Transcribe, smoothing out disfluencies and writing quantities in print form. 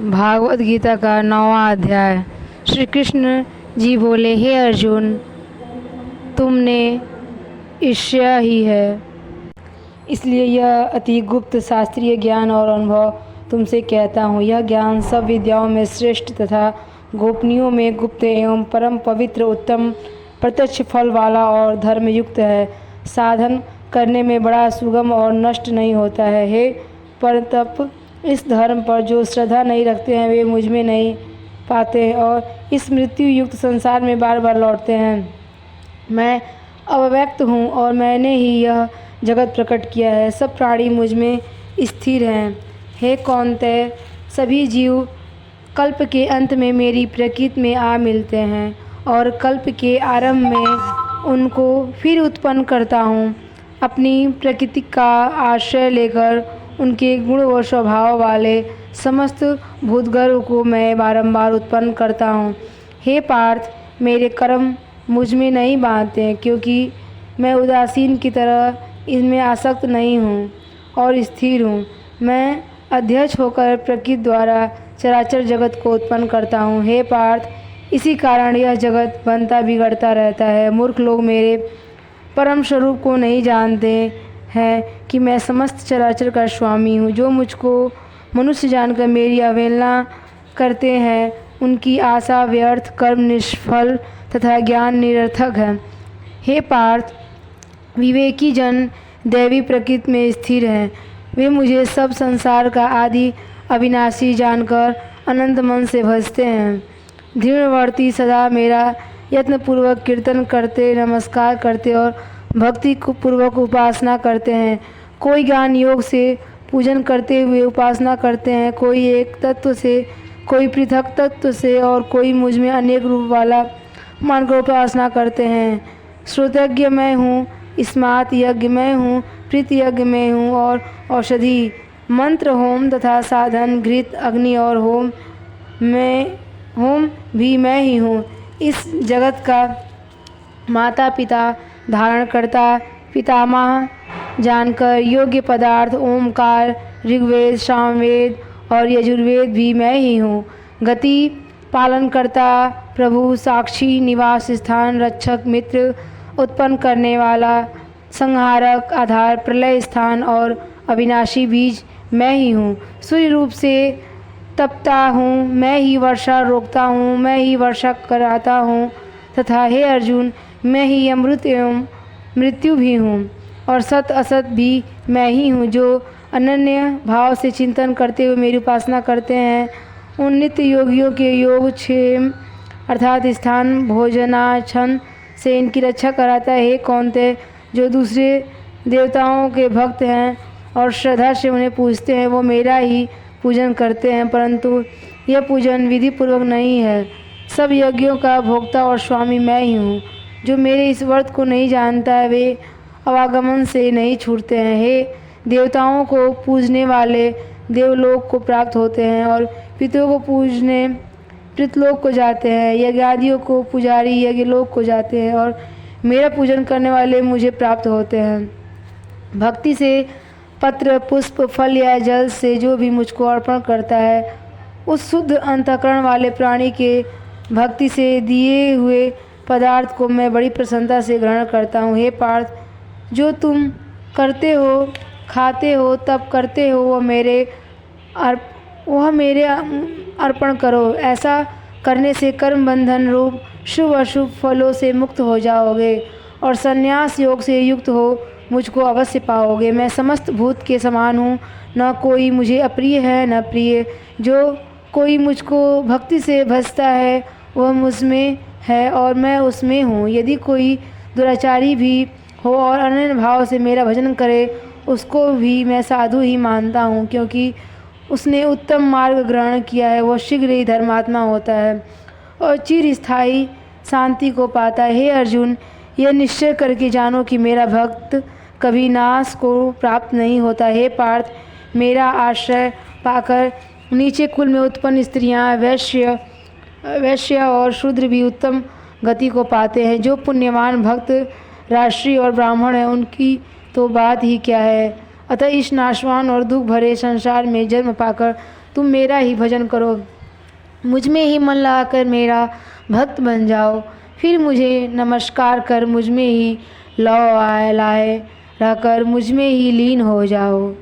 भागवत गीता का 9वां अध्याय। श्री कृष्ण जी बोले, हे अर्जुन, तुमने ईर्ष्या ही है, इसलिए यह अति गुप्त शास्त्रीय ज्ञान और अनुभव तुमसे कहता हूँ। यह ज्ञान सब विद्याओं में श्रेष्ठ तथा गोपनीयों में गुप्त एवं परम पवित्र, उत्तम, प्रत्यक्ष फल वाला और धर्मयुक्त है। साधन करने में बड़ा सुगम और नष्ट नहीं होता है। हे परंतप, इस धर्म पर जो श्रद्धा नहीं रखते हैं वे मुझ में नहीं पाते हैं और इस मृत्यु युक्त संसार में बार बार लौटते हैं। मैं अव्यक्त हूँ और मैंने ही यह जगत प्रकट किया है। सब प्राणी मुझ में स्थिर हैं। हे कौन्तेय, सभी जीव कल्प के अंत में मेरी प्रकृति में आ मिलते हैं और कल्प के आरंभ में उनको फिर उत्पन्न करता हूँ। अपनी प्रकृति का आश्रय लेकर उनके गुण व स्वभाव वाले समस्त भूतगर्भ को मैं बारंबार उत्पन्न करता हूँ। हे पार्थ, मेरे कर्म मुझ में नहीं बांधते हैं, क्योंकि मैं उदासीन की तरह इनमें आसक्त नहीं हूँ और स्थिर हूँ। मैं अध्यक्ष होकर प्रकृति द्वारा चराचर जगत को उत्पन्न करता हूँ। हे पार्थ, इसी कारण यह जगत बनता बिगड़ता रहता है। मूर्ख लोग मेरे परम स्वरूप को नहीं जानते हैं कि मैं समस्त चराचर का स्वामी हूँ। जो मुझको मनुष्य जानकर मेरी अवहेलना करते हैं, उनकी आशा व्यर्थ, कर्म निष्फल तथा ज्ञान निरर्थक है। हे पार्थ, विवेकी जन दैवी प्रकृति में स्थिर हैं। वे मुझे सब संसार का आदि अविनाशी जानकर अनंत मन से भजते हैं। दृढ़वर्ती सदा मेरा यत्नपूर्वक कीर्तन करते, नमस्कार करते और भक्ति पूर्वक उपासना करते हैं। कोई ज्ञान योग से पूजन करते हुए उपासना करते हैं, कोई एक तत्व से, कोई पृथक तत्व से और कोई मुझ में अनेक रूप वाला मानकर उपासना करते हैं। श्रोतज्ञ मैं हूँ, स्मार्त यज्ञ मैं हूँ, प्रीति यज्ञ मैं हूँ और औषधि, मंत्र, होम तथा साधन, घृत, अग्नि और होम भी मैं ही हूँ। इस जगत का माता पिता, धारण करता, पितामह जानकर योग्य पदार्थ, ओमकार, ऋग्वेद, सामवेद और यजुर्वेद भी मैं ही हूँ। गति पालन करता, प्रभु, साक्षी, निवास स्थान, रक्षक, मित्र, उत्पन्न करने वाला, संहारक, आधार, प्रलय स्थान और अविनाशी बीज मैं ही हूँ। सूर्य रूप से तपता हूँ, मैं ही वर्षा रोकता हूँ, मैं ही वर्षा कराता हूँ तथा हे अर्जुन, मैं ही अमृत एवं मृत्यु भी हूँ और सत असत भी मैं ही हूँ। जो अनन्य भाव से चिंतन करते हुए मेरी उपासना करते हैं, उन नित्य योगियों के योगक्षेम अर्थात स्थान, भोजनाच्छन से इनकी रक्षा कराता है। हे कौन्तेय, जो दूसरे देवताओं के भक्त हैं और श्रद्धा से उन्हें पूजते हैं, वो मेरा ही पूजन करते हैं, परंतु यह पूजन विधि पूर्वक नहीं है। सब यज्ञों का भोक्ता और स्वामी मैं ही हूँ। जो मेरे इस व्रत को नहीं जानता है, वे अवागमन से नहीं छूटते हैं। हे देवताओं को पूजने वाले देवलोक को प्राप्त होते हैं और पितरों को पूजने पितृलोक को जाते हैं। यज्ञादियों को पुजारी यज्ञलोक को जाते हैं और मेरा पूजन करने वाले मुझे प्राप्त होते हैं। भक्ति से पत्र, पुष्प, फल या जल से जो भी मुझको अर्पण करता है, उस शुद्ध अंतःकरण वाले प्राणी के भक्ति से दिए हुए पदार्थ को मैं बड़ी प्रसन्नता से ग्रहण करता हूँ। हे पार्थ, जो तुम करते हो, खाते हो, तप करते हो, वह मेरे अर्पण करो। ऐसा करने से कर्म बंधन रूप शुभ अशुभ फलों से मुक्त हो जाओगे और संन्यास योग से युक्त हो मुझको अवश्य पाओगे। मैं समस्त भूत के समान हूँ, न कोई मुझे अप्रिय है न प्रिय। जो कोई मुझको भक्ति से भजता है, वह मुझ में है और मैं उसमें हूँ। यदि कोई दुराचारी भी हो और अनन्य भाव से मेरा भजन करे, उसको भी मैं साधु ही मानता हूँ, क्योंकि उसने उत्तम मार्ग ग्रहण किया है। वह शीघ्र ही धर्मात्मा होता है और चिरस्थायी शांति को पाता है। हे अर्जुन, यह निश्चय करके जानो कि मेरा भक्त कभी नाश को प्राप्त नहीं होता। हे पार्थ, मेरा आश्रय पाकर नीचे कुल में उत्पन्न स्त्रियां, वैश्य और शूद्र भी उत्तम गति को पाते हैं। जो पुण्यवान भक्त राष्ट्रीय और ब्राह्मण हैं, उनकी तो बात ही क्या है। अतः इस नाशवान और दुख भरे संसार में जन्म पाकर तुम मेरा ही भजन करो, मुझ में ही मन लगाकर मेरा भक्त बन जाओ, फिर मुझे नमस्कार कर मुझ में ही लाए रहकर मुझ में ही लीन हो जाओ।